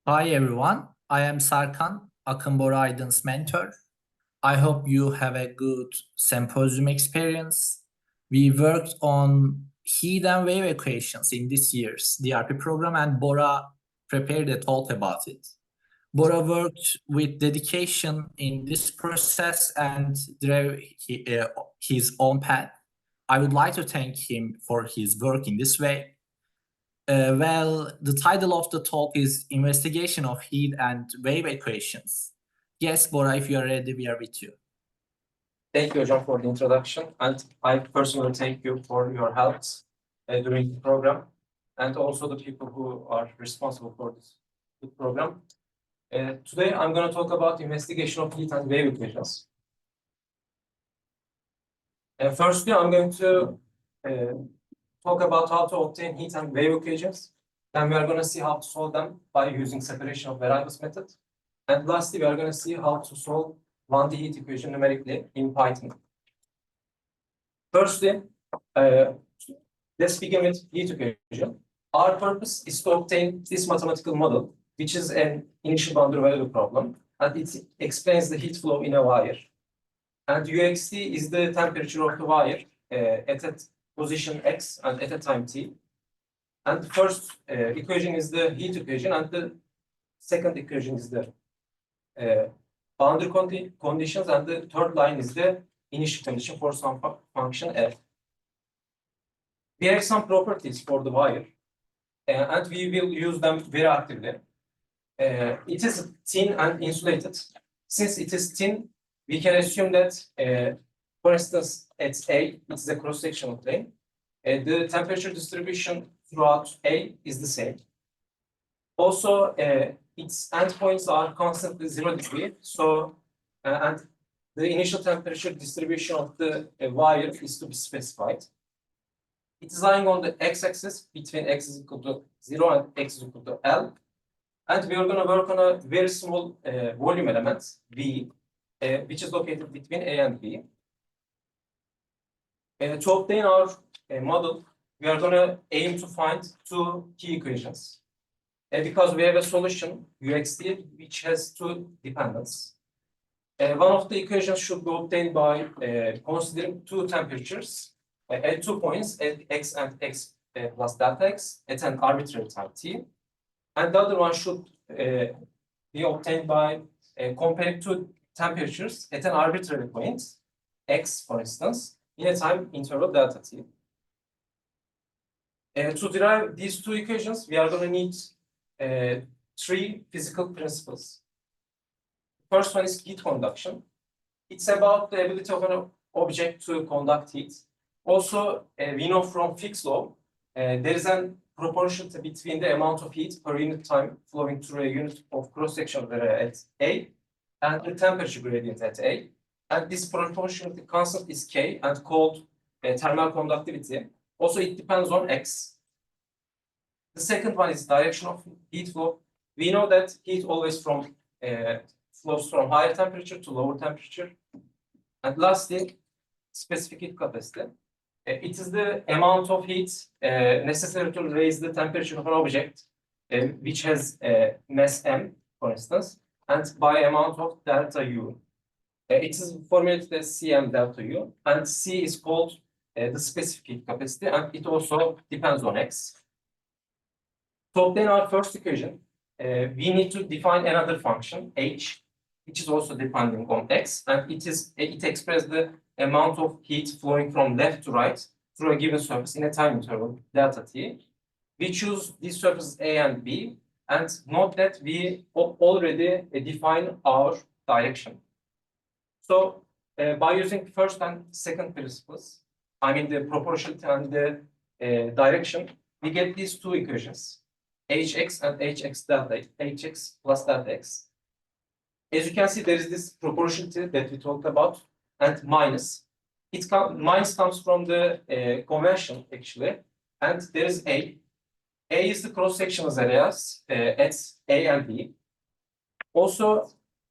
Hi everyone, I am Sarkan, Akın Bora Aydın's mentor. I hope you have a good symposium experience. We worked on heat and wave equations in this year's DRP program and Bora prepared a talk about it. Bora worked with dedication in this process and drove his own path. I would like to thank him for his work in this way. The title of the talk is Investigation of Heat and Wave Equations. Yes, Bora, if you are ready, we are with you. Thank you, John, for the introduction. And I personally thank you for your help during the program, and also the people who are responsible for this program. Today, I'm going to talk about investigation of heat and wave equations. Firstly, I'm going to talk about how to obtain heat and wave equations. Then we are going to see how to solve them by using separation of variables method. And lastly, we are going to see how to solve 1D heat equation numerically in Python. Firstly, let's begin with heat equation. Our purpose is to obtain this mathematical model, which is an initial boundary value problem, and it explains the heat flow in a wire. And uxt is the temperature of the wire at a position x and at a time t. And the first equation is the heat equation, and the second equation is the boundary conditions, and the third line is the initial condition for some function f. We have some properties for the wire, and we will use them very actively. It is thin and insulated. Since it is thin, we can assume that, for instance, at A, it is a cross-sectional plane. The temperature distribution throughout A is the same. Also, its endpoints are constantly 0 degree. So, and the initial temperature distribution of the wire is to be specified. It is lying on the x-axis between x is equal to 0 and x is equal to L. And we are going to work on a very small volume element, V, which is located between A and B. To obtain our model, we are going to aim to find two key equations. Because we have a solution, uxt, which has two dependents. One of the equations should be obtained by considering two temperatures at 2 points, at x and x plus delta x, at an arbitrary time t. And the other one should be obtained by comparing two temperatures at an arbitrary point, x, for instance, in a time interval delta t. To derive these two equations, we are going to need three physical principles. The first one is heat conduction. It's about the ability of an object to conduct heat. Also, we know from Fick's law, there is a proportionality between the amount of heat per unit time flowing through a unit of cross-sectional area at A and the temperature gradient at A. And this proportionality constant is K and called thermal conductivity. Also, it depends on X. The second one is direction of heat flow. We know that heat always flows from higher temperature to lower temperature. And lastly, specific heat capacity. It is the amount of heat necessary to raise the temperature of an object, which has mass m, for instance, and by amount of delta U. It is formulated as Cm delta U, and C is called the specific heat capacity, and it also depends on X. To obtain our first equation, we need to define another function, h, which is also depending on X, and it expresses the amount of heat flowing from left to right through a given surface in a time interval, delta t. We choose these surfaces A and B, and note that we already define our direction. So by using first and second principles, I mean the proportionality and the direction, we get these two equations, hx and hx plus delta x. As you can see, there is this proportionality that we talked about, and minus. Minus comes from the convention, actually, and there is A. A is the cross-sectional areas at A and B. Also,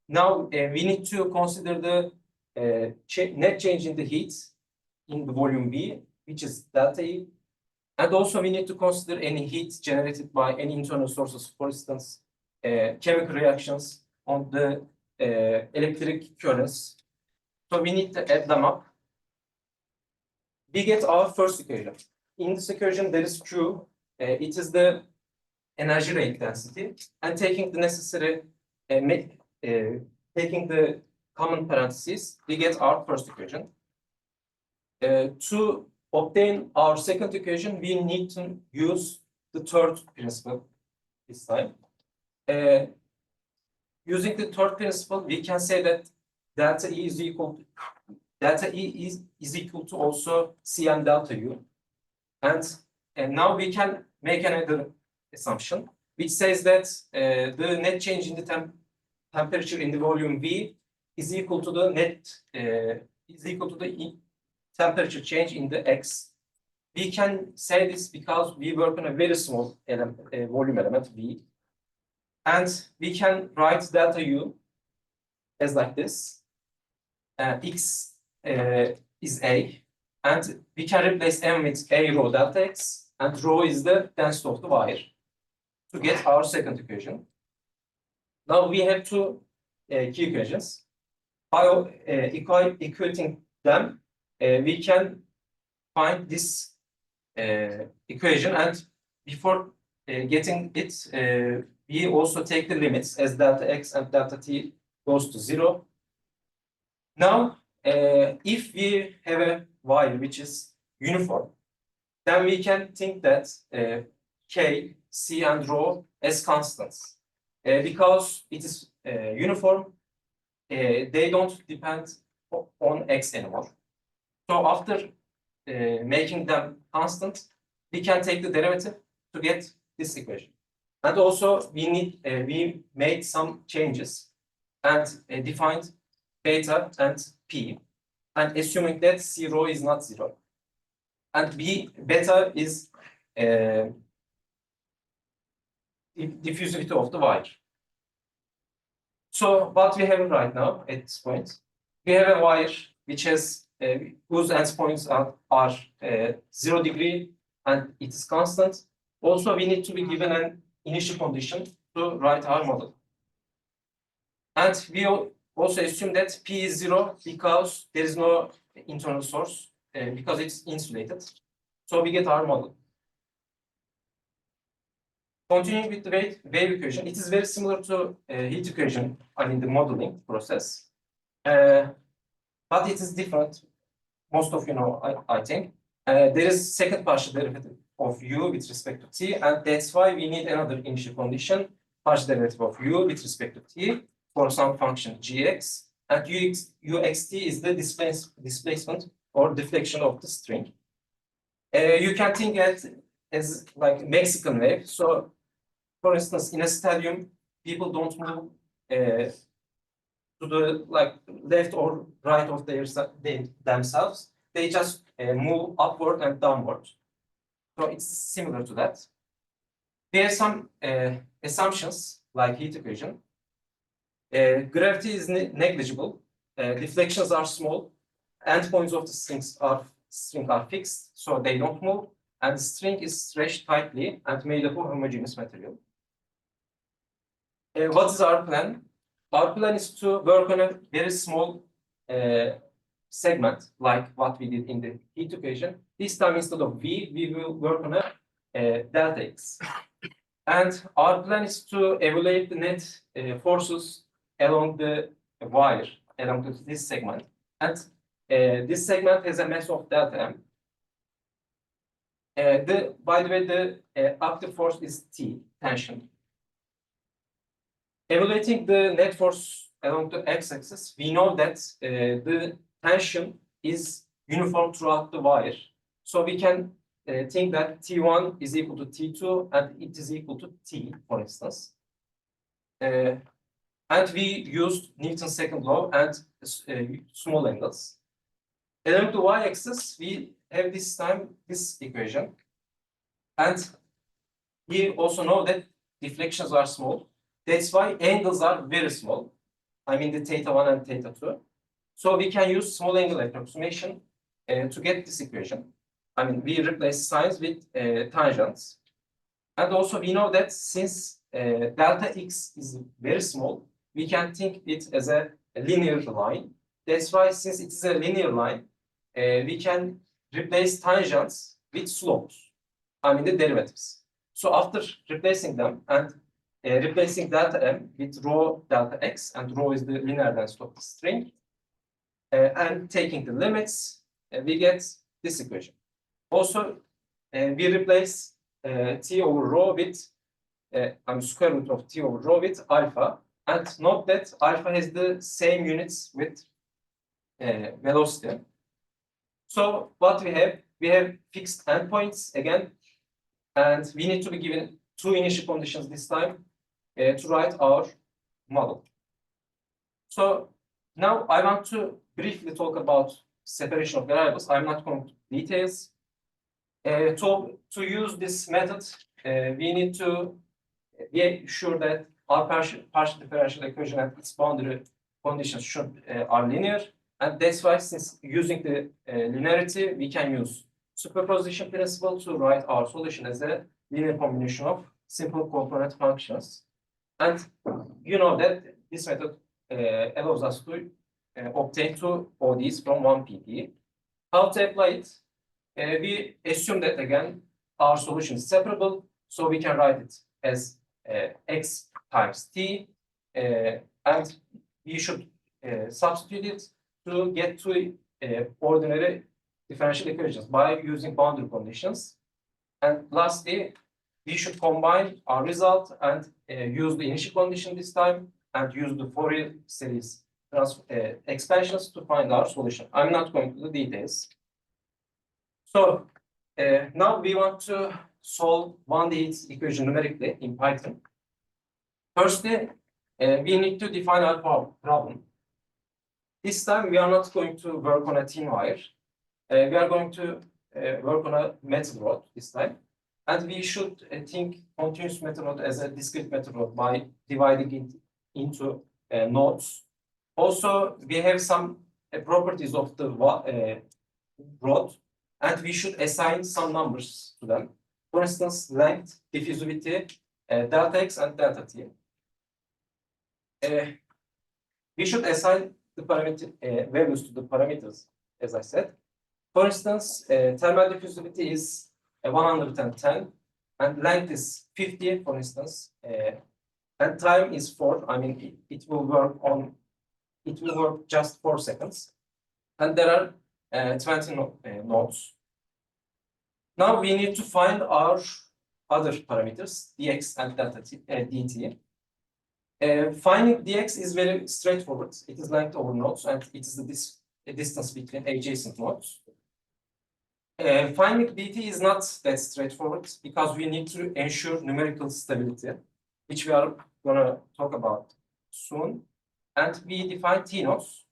now we need to consider the net change in the heat in the volume B, which is delta E. And also we need to consider any heat generated by any internal sources, for instance, chemical reactions, on the electric currents. So we need to add them up. We get our first equation. In this equation, there is Q. It is the energy rate density. And taking the necessary, taking the common parentheses, we get our first equation. To obtain our second equation, we need to use the third principle this time. Using the third principle, we can say that delta E is equal to also Cm delta U. And now we can make another assumption, which says that the net change in the temperature in the volume V is equal to the temperature change in the X. We can say this because we work on a very small volume element V. And we can write delta U as like this. X is A. And we can replace M with A rho delta X. And rho is the density of the wire to get our second equation. Now we have two key equations. By equating them, we can find this equation. And before getting it, we also take the limits as delta X and delta T goes to 0. Now, if we have a wire which is uniform, then we can think that K, C, and rho as constants. Because it is uniform, they don't depend on X anymore. So after making them constant, we can take the derivative to get this equation. And also we made some changes and defined beta and P, and assuming that C rho is not 0. And beta is diffusivity of the wire. So what we have right now at this point, we have a wire which has whose endpoints are 0 degree and it is constant. Also, we need to be given an initial condition to write our model. And we also assume that P is 0 because there is no internal source, because it's insulated. So we get our model. Continuing with the wave equation, it is very similar to heat equation, I mean the modeling process. But it is different. Most of you know, I think. There is second partial derivative of U with respect to T, and that's why we need another initial condition, partial derivative of U with respect to T for some function Gx, and Uxt is the displacement or deflection of the string. You can think it as like Mexican wave. So, for instance, in a stadium, people don't move to the left or right of themselves. They just move upward and downward. So it's similar to that. There are some assumptions like heat equation. Gravity is negligible. Deflections are small. Endpoints of the string are fixed, so they don't move. And the string is stretched tightly and made up of homogeneous material. What is our plan? Our plan is to work on a very small segment, like what we did in the heat equation. This time, instead of V, we will work on a delta X. And our plan is to evaluate the net forces along the wire, along this segment. And this segment has a mass of delta M. By the way, the active force is T, tension. Evaluating the net force along the x-axis, we know that the tension is uniform throughout the wire. So we can think that T1 is equal to T2 and it is equal to T, for instance. And we used Newton's second law and small angles. Along the y-axis, we have this time this equation. And we also know that deflections are small. That's why angles are very small. I mean the θ1 and θ2. So we can use small angle approximation to get this equation. I mean, we replace sines with tangents. And also we know that since delta x is very small, we can think it as a linear line. That's why, since it is a linear line, we can replace tangents with slopes, I mean the derivatives. So after replacing them and replacing delta m with rho delta x, and rho is the linear density of the string, and taking the limits, we get this equation. Also, we replace t over rho with square root of t over rho with alpha, and note that alpha has the same units with velocity. So what we have fixed endpoints again, and we need to be given two initial conditions this time to write our model. So now I want to briefly talk about separation of variables. I'm not going to details. To use this method, we need to be sure that our partial differential equation and its boundary conditions are linear. And that's why, since using the linearity, we can use superposition principle to write our solution as a linear combination of simple component functions. And you know that this method allows us to obtain two ODEs from one PD. How to apply it? We assume that, again, our solution is separable, so we can write it as x times t, and we should substitute it to get two ordinary differential equations by using boundary conditions. And lastly, we should combine our result and use the initial condition this time, and use the Fourier series expansions to find our solution. I'm not going to the details. So now we want to solve 1D equation numerically in Python. Firstly, we need to define our problem. This time we are not going to work on a thin wire. We are going to work on a metal rod this time. And we should think continuous metal rod as a discrete metal rod by dividing it into nodes. Also, we have some properties of the rod, and we should assign some numbers to them. For instance, length, diffusivity, delta x, and delta t. We should assign the parameter values to the parameters, as I said. For instance, thermal diffusivity is 110, and length is 50, for instance, and time is 4. I mean, it will work just 4 seconds, and there are 20 nodes. Now we need to find our other parameters, dx and delta t, dt. Finding dx is very straightforward. It is length over nodes, and it is the distance between adjacent nodes. Finding dt is not that straightforward because we need to ensure numerical stability, which we are going to talk about soon. And we define t nodes,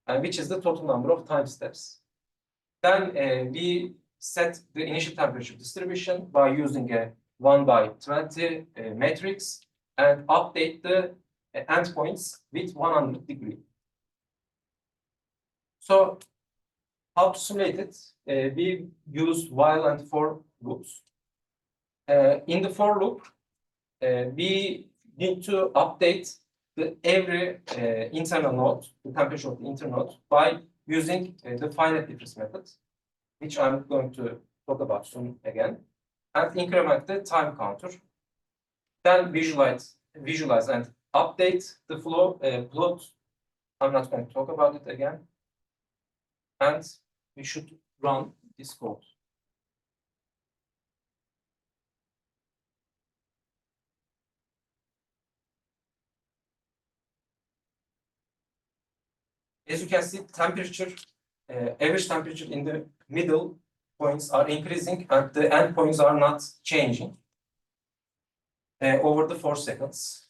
which is the total number of time steps. Then we set the initial temperature distribution by using a 1/20 matrix, and update the endpoints with 100 degrees. So how to simulate it? We use while and for loops. In the for loop, we need to update every internal node, the temperature of the internal node, by using the finite difference method, which I'm going to talk about soon again, and increment the time counter. Then visualize and update the flow plot. I'm not going to talk about it again. And we should run this code. As you can see, temperature, average temperature in the middle points are increasing, and the end points are not changing over the 4 seconds.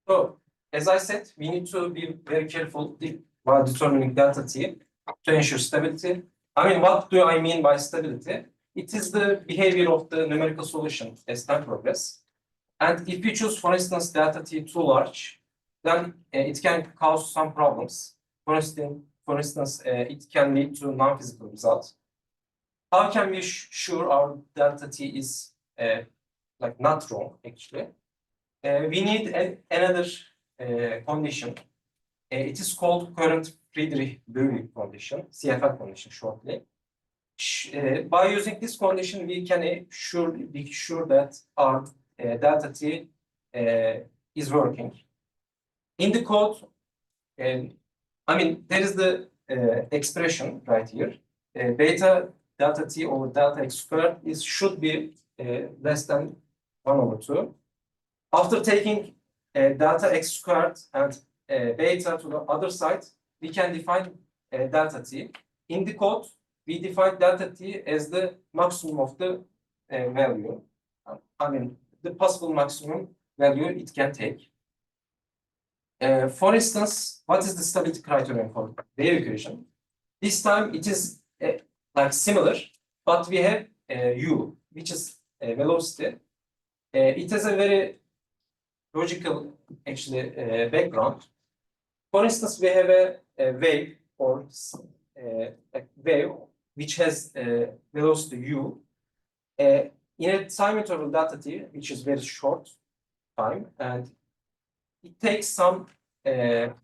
So, as I said, we need to be very careful while determining delta t to ensure stability. I mean, what do I mean by stability? It is the behavior of the numerical solution as time progresses. And if you choose, for instance, delta t too large, then it can cause some problems. For instance, it can lead to non-physical results. How can we sure our delta t is like not wrong actually? We need another condition. It is called current Friedrich-Böhling condition, CFL condition shortly. By using this condition, we can be sure that our delta t is working. In the code, I mean, there is the expression right here. Beta delta t over delta x squared should be less than 1 over 2. After taking delta x squared and beta to the other side, we can define delta t. In the code, we define delta t as the maximum of the value. I mean, the possible maximum value it can take. For instance, what is the stability criterion for wave equation? This time it is like similar, but we have u, which is velocity. It has a very logical, actually, background. For instance, we have a wave or a wave which has velocity u in a time interval delta t, which is very short time, and it takes some the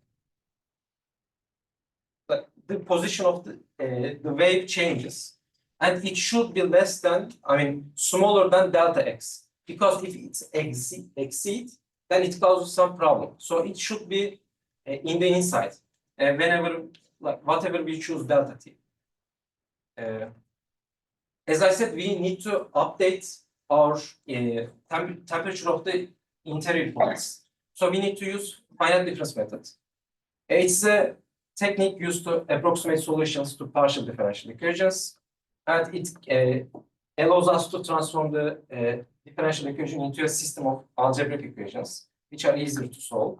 position of the wave changes, and it should be less than, I mean, smaller than delta x, because if it's exceed, then it causes some problem. So it should be in the inside, whenever, like, whatever we choose delta t. As I said, we need to update our temperature of the interior points. So we need to use finite difference method. It's a technique used to approximate solutions to partial differential equations, and it allows us to transform the differential equation into a system of algebraic equations, which are easier to solve,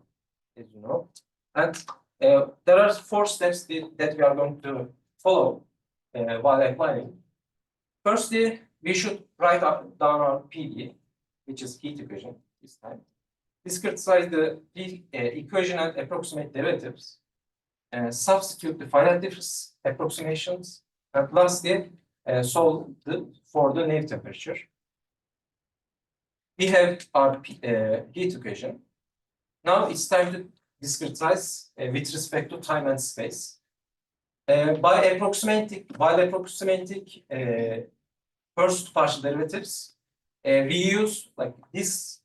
as you know. And there are 4 steps that we are going to follow while applying. Firstly, we should write down our PD, which is heat equation this time. Discretize the equation and approximate derivatives, substitute the finite difference approximations, and lastly, solve for the naive temperature. We have our heat equation. Now it's time to discretize with respect to time and space. While approximating first partial derivatives, we use, like, this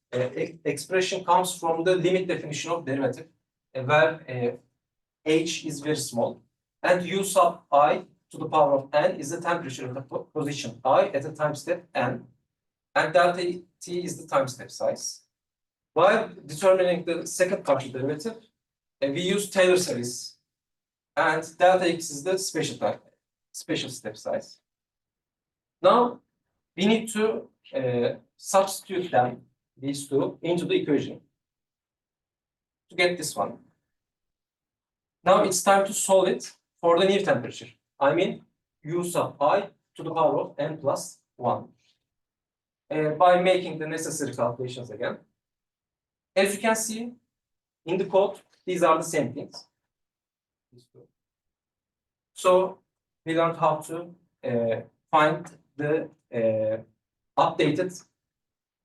expression comes from the limit definition of derivative, where h is very small, and u sub I to the power of n is the temperature of the position I at a time step n, and delta t is the time step size. While determining the second partial derivative, we use Taylor series, and delta x is the special step size. Now we need to substitute these two into the equation to get this one. Now it's time to solve it for the naive temperature. I mean, u sub I to the power of n plus 1. By making the necessary calculations again. As you can see in the code, these are the same things. So we learned how to find the updated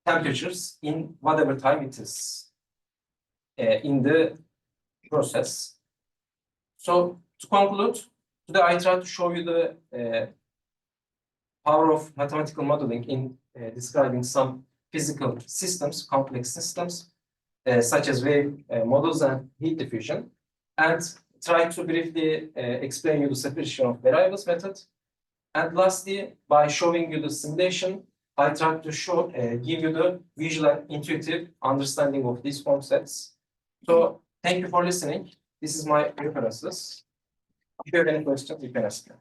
temperatures in whatever time it is in the process. So to conclude, today I tried to show you the power of mathematical modeling in describing some physical systems, complex systems, such as wave models and heat diffusion, and try to briefly explain you the separation of variables method. And lastly, by showing you the simulation, I tried to give you the visual and intuitive understanding of these concepts. So thank you for listening. This is my references. If you have any questions, you can ask them.